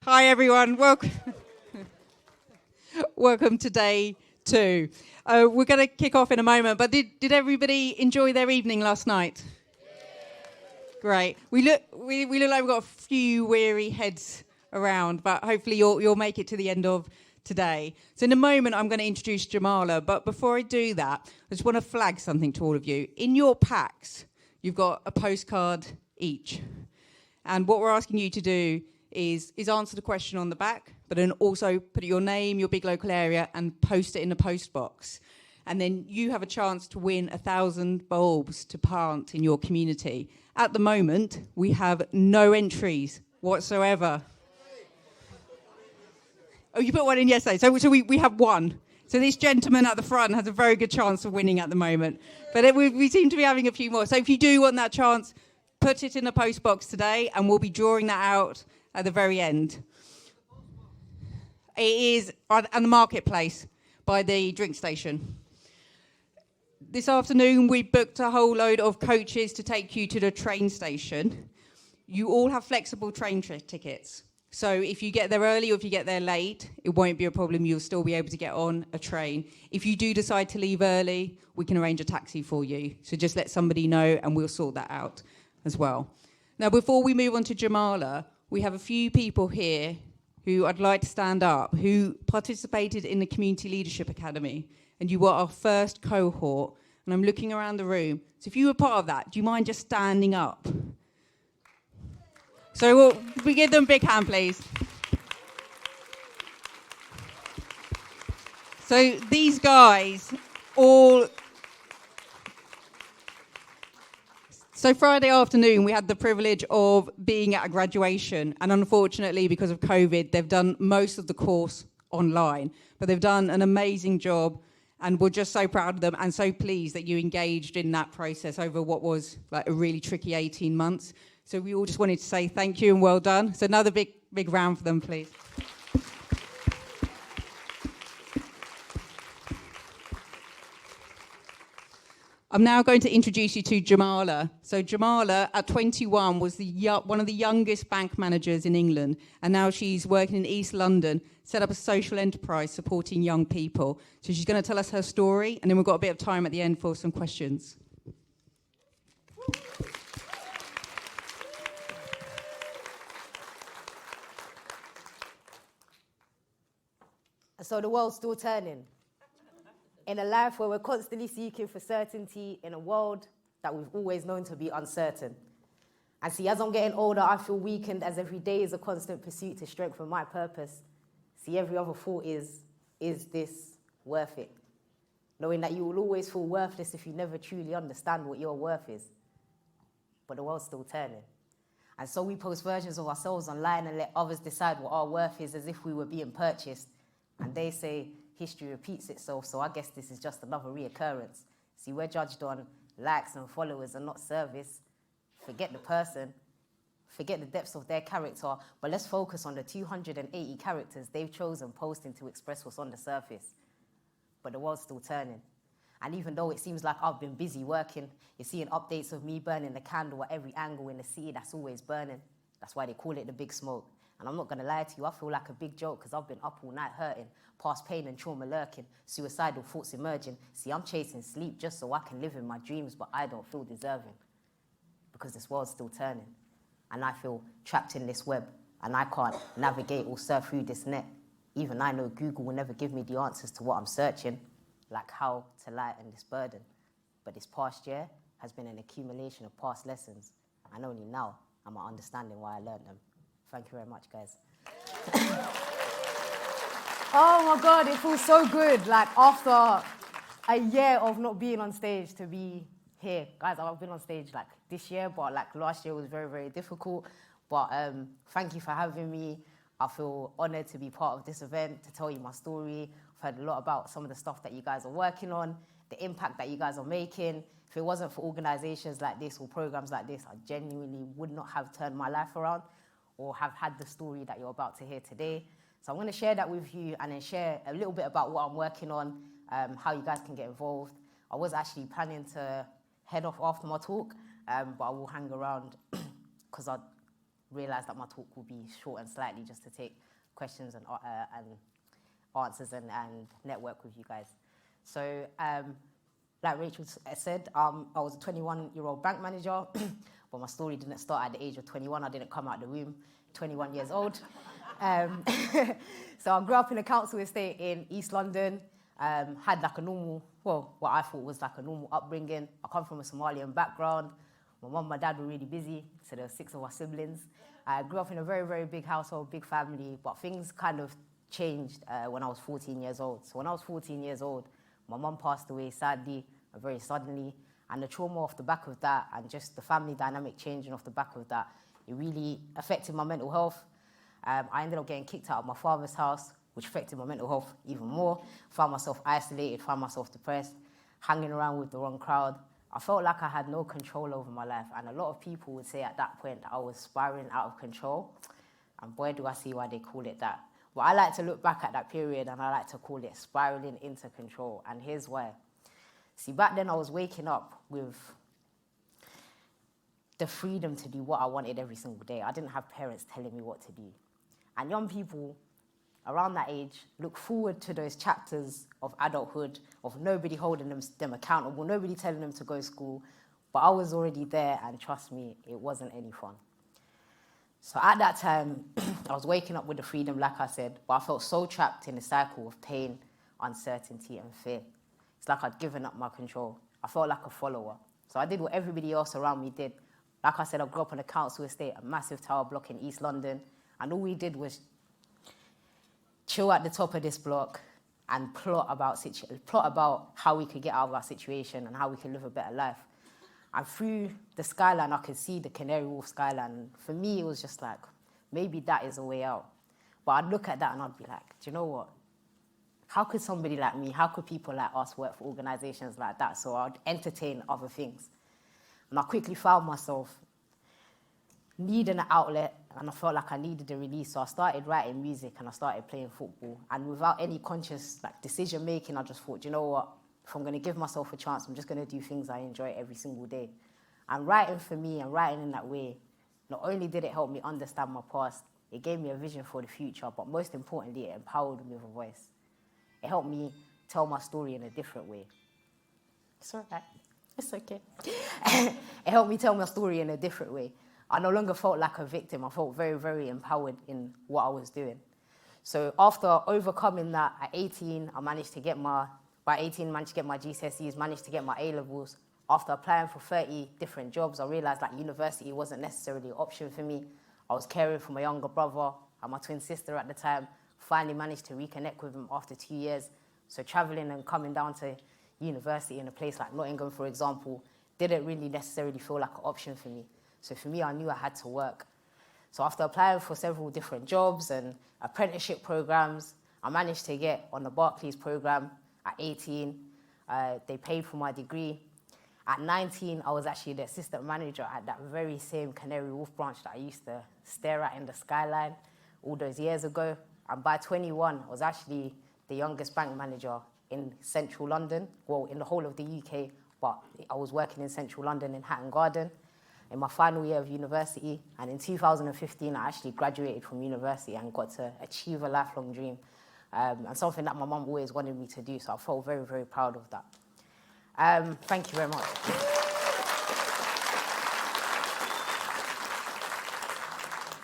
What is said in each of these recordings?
Hi everyone, welcome. Welcome to day 2. We're going to kick off in a moment, but did everybody enjoy their evening last night? Great. We look like we've got a few weary heads around, but hopefully you'll make it to the end of today. So in a moment I'm going to introduce Jamala, but before I do that, I just want to flag something to all of you. In your packs, you've got a postcard each. And what we're asking you to do is answer the question on the back, but then also put your name, your big local area, and post it in the post box. And then you have a chance to win 1,000 bulbs to plant in your community. At the moment, we have no entries whatsoever. Oh, you put one in yesterday. So we have one. So this gentleman at the front has a very good chance of winning at the moment. But we seem to be having a few more. So if you do want that chance, put it in the post box today, and we'll be drawing that out at the very end. It is on the marketplace by the drink station. This afternoon, we booked a whole load of coaches to take you to the train station. You all have flexible train tickets. So if you get there early or if you get there late, it won't be a problem. You'll still be able to get on a train. If you do decide to leave early, we can arrange a taxi for you. So just let somebody know and we'll sort that out as well. Now, before we move on to Jamala, we have a few people here who I'd like to stand up, who participated in the Community Leadership Academy, and you were our first cohort. And I'm looking around the room. So if you were part of that, do you mind just standing up? So we give them a big hand, please. So these guys all... So Friday afternoon, we had the privilege of being at a graduation. And unfortunately, because of COVID, they've done most of the course online. But they've done an amazing job. And we're just so proud of them and so pleased that you engaged in that process over what was like a really tricky 18 months. So we all just wanted to say thank you and well done. So another big round for them, please. I'm now going to introduce you to Jamala. So Jamala, at 21, was one of the youngest bank managers in England, and now she's working in East London, set up a social enterprise supporting young people. So she's going to tell us her story, and then we've got a bit of time at the end for some questions. So the world's still turning. In a life where we're constantly seeking for certainty, in a world that we've always known to be uncertain. And see, as I'm getting older, I feel weakened as every day is a constant pursuit to strengthen my purpose. See, every other thought is this worth it? Knowing that you will always feel worthless if you never truly understand what your worth is. But the world's still turning. And so we post versions of ourselves online and let others decide what our worth is as if we were being purchased. And they say, history repeats itself, so I guess this is just another reoccurrence. See, we're judged on likes and followers and not service. Forget the person, forget the depths of their character, but let's focus on the 280 characters they've chosen posting to express what's on the surface. But the world's still turning. And even though it seems like I've been busy working, you're seeing updates of me burning the candle at every angle in the city that's always burning. That's why they call it the big smoke. And I'm not going to lie to you, I feel like a big joke because I've been up all night hurting, past pain and trauma lurking, suicidal thoughts emerging. See, I'm chasing sleep just so I can live in my dreams, but I don't feel deserving because this world's still turning. And I feel trapped in this web and I can't navigate or surf through this net. Even I know Google will never give me the answers to what I'm searching, like how to lighten this burden. But this past year has been an accumulation of past lessons, and only now am I understanding why I learned them. Thank you very much, guys. Oh my God, it feels so good. Like after a year of not being on stage to be here. Guys, I've been on stage like this year, but like last year was very, very difficult. But thank you for having me. I feel honored to be part of this event, to tell you my story. I've heard a lot about some of the stuff that you guys are working on, the impact that you guys are making. If it wasn't for organizations like this or programs like this, I genuinely would not have turned my life around or have had the story that you're about to hear today. So I'm going to share that with you and then share a little bit about what I'm working on, how you guys can get involved. I was actually planning to head off after my talk, but I will hang around because I'd realised that my talk will be short and slightly just to take questions and answers and network with you guys. So, like Rachel said, I was a 21-year-old bank manager, but my story didn't start at the age of 21. I didn't come out the womb 21 years old. So I grew up in a council estate in East London, had like a normal, well, what I thought was like a normal upbringing. I come from a Somalian background. My mum and my dad were really busy, so there were 6 of our siblings. I grew up in a very, very big household, big family, but things kind of changed when I was 14 years old. So when I was 14 years old, my mum passed away sadly, very suddenly, and the trauma off the back of that and just the family dynamic changing off the back of that, it really affected my mental health. I ended up getting kicked out of my father's house, which affected my mental health even more. Found myself isolated, found myself depressed, hanging around with the wrong crowd. I felt like I had no control over my life, and a lot of people would say at that point that I was spiraling out of control, and boy, do I see why they call it that. But I like to look back at that period, and I like to call it spiraling into control, and here's why. See, back then I was waking up with the freedom to do what I wanted every single day. I didn't have parents telling me what to do. And young people around that age look forward to those chapters of adulthood, of nobody holding them accountable, nobody telling them to go to school. But I was already there, and trust me, it wasn't any fun. So at that time, I was waking up with the freedom, like I said, but I felt so trapped in a cycle of pain, uncertainty, and fear. It's like I'd given up my control. I felt like a follower. So I did what everybody else around me did. Like I said, I grew up on a council estate, a massive tower block in East London, and all we did was chill at the top of this block and plot about how we could get out of our situation and how we could live a better life. And through the skyline, I could see the Canary Wharf skyline. For me, it was just like, maybe that is a way out. But I'd look at that and I'd be like, do you know what? How could somebody like me, how could people like us work for organizations like that? So I'd entertain other things. And I quickly found myself needing an outlet, and I felt like I needed a release. So I started writing music and I started playing football. And without any conscious decision making, I just thought, do you know what? If I'm going to give myself a chance, I'm just going to do things I enjoy every single day. And writing for me and writing in that way, not only did it help me understand my past, it gave me a vision for the future, but most importantly, it empowered me with a voice. It helped me tell my story in a different way. It's all right. It's okay. It helped me tell my story in a different way. I no longer felt like a victim. I felt very, very empowered in what I was doing. So after overcoming that, at 18, I managed to get my GCSEs, managed to get my A-levels. After applying for 30 different jobs, I realised that university wasn't necessarily an option for me. I was caring for my younger brother and my twin sister at the time. Finally managed to reconnect with him after 2 years. So travelling and coming down to university in a place like Nottingham, for example, didn't really necessarily feel like an option for me. So for me, I knew I had to work. So after applying for several different jobs and apprenticeship programs, I managed to get on the Barclays program at 18. They paid for my degree. At 19, I was actually the assistant manager at that very same Canary Wharf branch that I used to stare at in the skyline all those years ago. And by 21, I was actually the youngest bank manager in central London, well, in the whole of the UK, but I was working in central London in Hatton Garden in my final year of university. And in 2015, I actually graduated from university and got to achieve a lifelong dream, and something that my mum always wanted me to do. So I felt very, very proud of that. Thank you very much.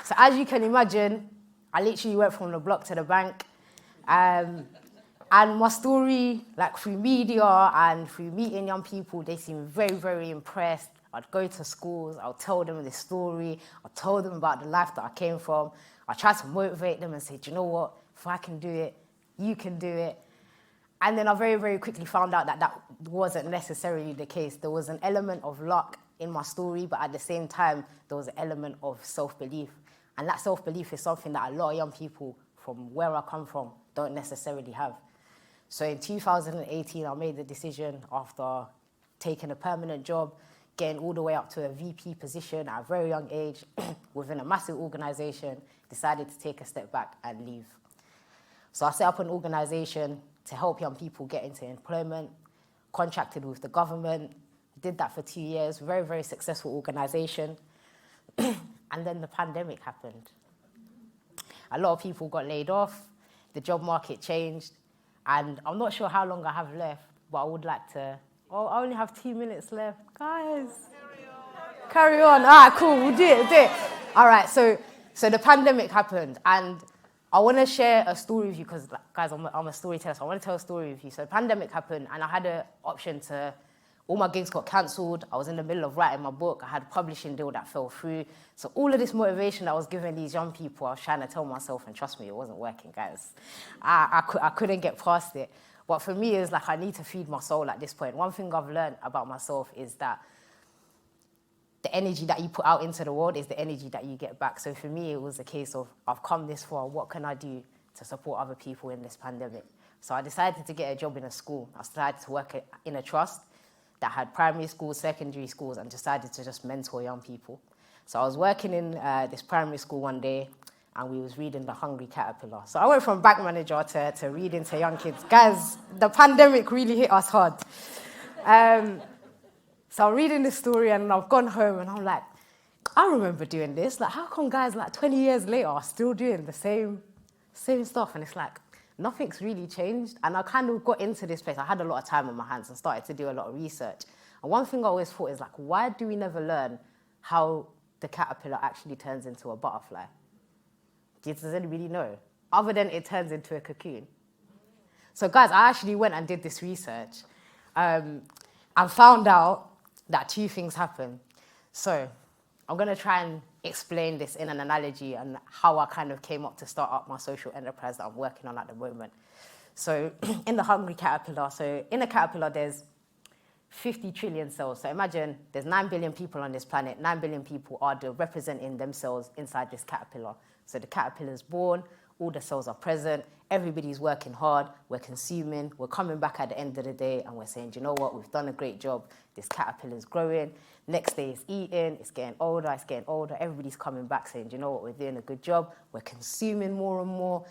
So as you can imagine, I literally went from the block to the bank. And my story, through media and through meeting young people, they seemed very, very impressed. I'd go to schools, I'll tell them the story, I'll tell them about the life that I came from. I try to motivate them and say, do you know what? If I can do it, you can do it. And then I very, very quickly found out that that wasn't necessarily the case. There was an element of luck in my story, but at the same time, there was an element of self-belief. And that self-belief is something that a lot of young people from where I come from don't necessarily have. So in 2018, I made the decision after taking a permanent job, getting all the way up to a VP position at a very young age within a massive organization, decided to take a step back and leave. So I set up an organization to help young people get into employment, contracted with the government, did that for 2 years, very, very successful organization. And then the pandemic happened. A lot of people got laid off, the job market changed, and I'm not sure how long I have left, but I would like to, I only have 2 minutes left. Guys, carry on. All right, cool, we'll do it. All right, so the pandemic happened, and I want to share a story with you because, guys, I'm a storyteller, so I want to tell a story with you. So the pandemic happened, and I had an option to, all my gigs got cancelled. I was in the middle of writing my book. I had a publishing deal that fell through. So all of this motivation that I was giving these young people, I was trying to tell myself, and trust me, it wasn't working, guys. I couldn't get past it. But for me, it's like I need to feed my soul at this point. One thing I've learned about myself is that the energy that you put out into the world is the energy that you get back. So for me, it was a case of, I've come this far, what can I do to support other people in this pandemic? So I decided to get a job in a school. I started to work in a trust that had primary schools, secondary schools, and decided to just mentor young people. So I was working in this primary school one day, and we was reading The Hungry Caterpillar. So I went from bank manager to reading to young kids. Guys, the pandemic really hit us hard. So I'm reading this story, and I've gone home, and I'm like, I remember doing this. Like, how come guys, like 20 years later, are still doing the same stuff? And it's like, nothing's really changed. And I kind of got into this place. I had a lot of time on my hands and started to do a lot of research. And one thing I always thought is like, why do we never learn how the caterpillar actually turns into a butterfly? Does anybody know? Other than it turns into a cocoon. So guys, I actually went and did this research and found out that two things happen. So I'm going to try and explain this in an analogy and how I kind of came up to start up my social enterprise that I'm working on at the moment. So in the Hungry Caterpillar, so in a caterpillar, there's 50 trillion cells. So imagine there's 9 billion people on this planet. 9 billion people are representing themselves inside this caterpillar. So the caterpillar's born, all the cells are present, everybody's working hard, we're consuming, we're coming back at the end of the day and we're saying, do you know what, we've done a great job, this caterpillar's growing, next day it's eating, it's getting older, everybody's coming back saying, do you know what, we're doing a good job, we're consuming more and more.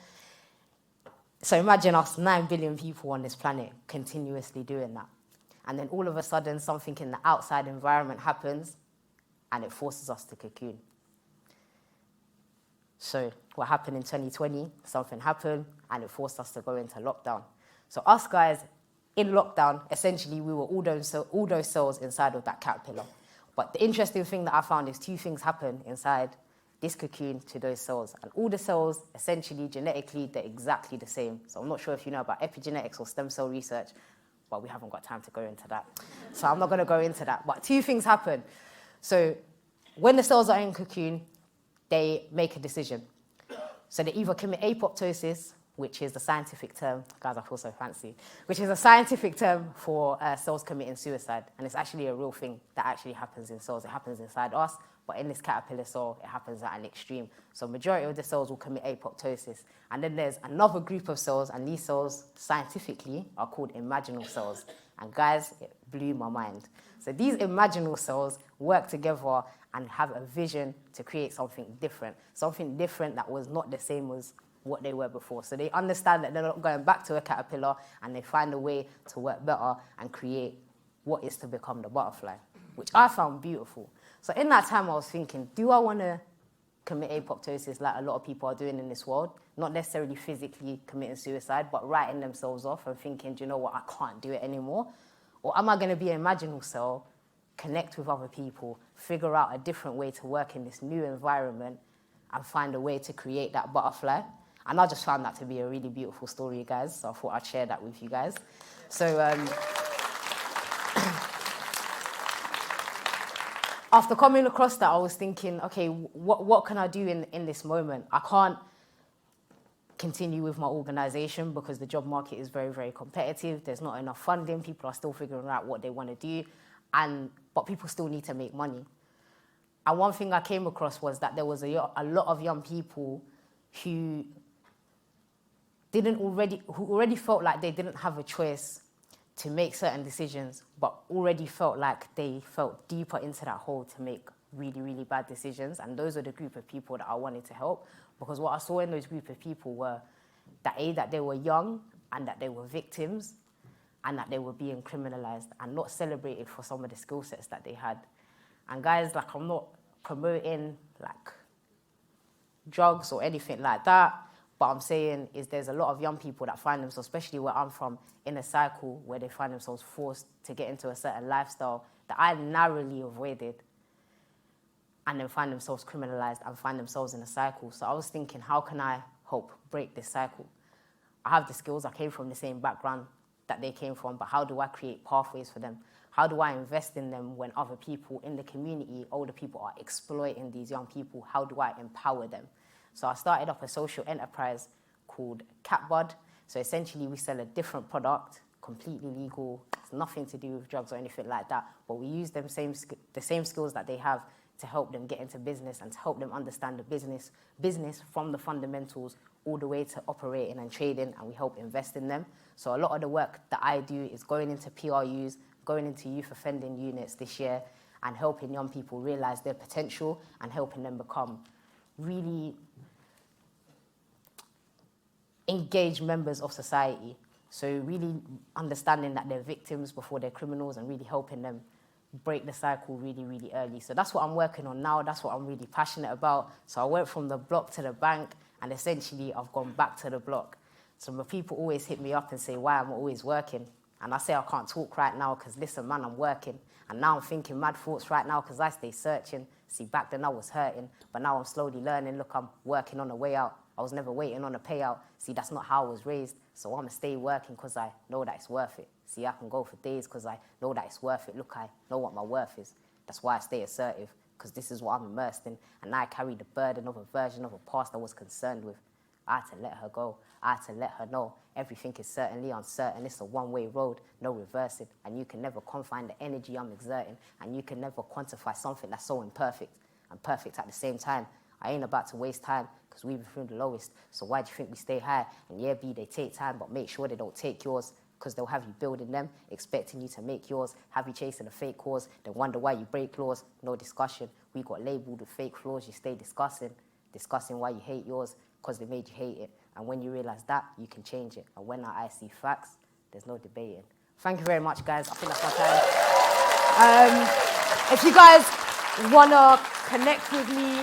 So imagine us 9 billion people on this planet continuously doing that. And then all of a sudden something in the outside environment happens and it forces us to cocoon. So what happened in 2020, something happened and it forced us to go into lockdown. So us guys in lockdown, essentially we were all those cells inside of that caterpillar. But the interesting thing that I found is two things happen inside this cocoon to those cells. And all the cells, essentially, genetically, they're exactly the same. So I'm not sure if you know about epigenetics or stem cell research, but we haven't got time to go into that. So I'm not going to go into that. But two things happen. So when the cells are in cocoon, they make a decision. So they either commit apoptosis, which is the scientific term, guys, I feel so fancy, which is a scientific term for cells committing suicide. And it's actually a real thing that actually happens in cells. It happens inside us, but in this caterpillar cell, it happens at an extreme. So majority of the cells will commit apoptosis. And then there's another group of cells, and these cells, scientifically, are called imaginal cells. And guys, it blew my mind. So these imaginal cells work together and have a vision to create something different that was not the same as what they were before. So they understand that they're not going back to a caterpillar, and they find a way to work better and create what is to become the butterfly, which I found beautiful. So in that time, I was thinking, do I want to commit apoptosis like a lot of people are doing in this world? Not necessarily physically committing suicide, but writing themselves off and thinking, do you know what, I can't do it anymore? Or am I going to be an imaginal cell, connect with other people, figure out a different way to work in this new environment and find a way to create that butterfly? And I just found that to be a really beautiful story, guys. So I thought I'd share that with you guys. So after coming across that, I was thinking, okay, what can I do in this moment? I can't continue with my organization because the job market is very, very competitive. There's not enough funding. People are still figuring out what they want to do. But people still need to make money. And one thing I came across was that there was a lot of young people who already felt like they didn't have a choice to make certain decisions, but already felt like they felt deeper into that hole to make really, really bad decisions. And those are the group of people that I wanted to help, because what I saw in those group of people were that they were young and that they were victims and that they were being criminalized and not celebrated for some of the skill sets that they had. And guys, like, I'm not promoting like drugs or anything like that. But I'm saying is there's a lot of young people that find themselves, especially where I'm from, in a cycle where they find themselves forced to get into a certain lifestyle that I narrowly avoided, and then find themselves criminalized and find themselves in a cycle. So I was thinking, how can I help break this cycle? I have the skills, I came from the same background that they came from, but how do I create pathways for them? How do I invest in them when other people in the community, older people, are exploiting these young people? How do I empower them? So I started up a social enterprise called Catbud. So essentially we sell a different product, completely legal. It's nothing to do with drugs or anything like that, but we use the same skills that they have to help them get into business and to help them understand the business from the fundamentals all the way to operating and trading, and we help invest in them. So a lot of the work that I do is going into PRUs, going into youth offending units this year, and helping young people realize their potential and helping them become really engaged members of society. So really understanding that they're victims before they're criminals and really helping them break the cycle really, really early. So that's what I'm working on now. That's what I'm really passionate about. So I went from the block to the bank, and essentially I've gone back to the block. So my people always hit me up and say, why I'm always working? And I say I can't talk right now because, listen, man, I'm working. And now I'm thinking mad thoughts right now because I stay searching. See, back then I was hurting, but now I'm slowly learning. Look, I'm working on a way out. I was never waiting on a payout. See, that's not how I was raised. So I'm going to stay working because I know that it's worth it. See, I can go for days because I know that it's worth it. Look, I know what my worth is. That's why I stay assertive, because this is what I'm immersed in. And I carry the burden of a version of a past I was concerned with. I had to let her go. I had to let her know everything is certainly uncertain. It's a one-way road, no reversing. And you can never confine the energy I'm exerting. And you can never quantify something that's so imperfect and perfect at the same time. I ain't about to waste time because we've been through the lowest. So why do you think we stay high? And yeah, B, they take time, but make sure they don't take yours, because they'll have you building them, expecting you to make yours, have you chasing a fake cause, then wonder why you break laws. No discussion. We got labeled with fake flaws. You stay discussing why you hate yours, because they made you hate it. And when you realize that, you can change it. And when I see facts, there's no debating. Thank you very much, guys. I think that's my time. If you guys want to connect with me,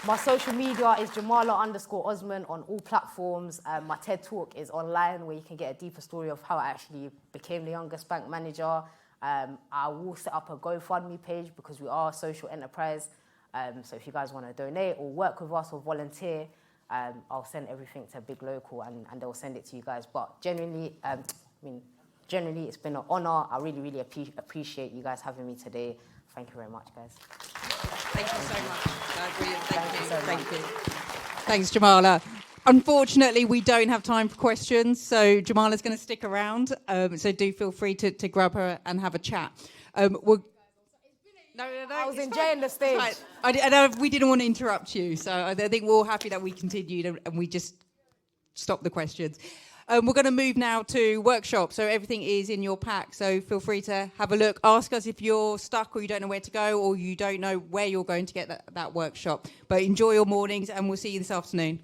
my social media is Jamala_Osman on all platforms. My TED Talk is online, where you can get a deeper story of how I actually became the youngest bank manager. I will set up a GoFundMe page because we are a social enterprise. So if you guys want to donate or work with us or volunteer, I'll send everything to Big Local and they'll send it to you guys. But generally, generally it's been an honor. I really, really appreciate you guys having me today. Thank you very much, guys. Thank you so much. Brilliant. Thank you. So much. Thanks, Jamala. Unfortunately, we don't have time for questions, so Jamala's going to stick around. So do feel free to grab her and have a chat. No, I was enjoying the stage. We didn't want to interrupt you, so I think we're all happy that we continued and we just stopped the questions. We're going to move now to workshop, so everything is in your pack, so feel free to have a look. Ask us if you're stuck or you don't know where to go or you don't know where you're going to get that workshop. But enjoy your mornings and we'll see you this afternoon.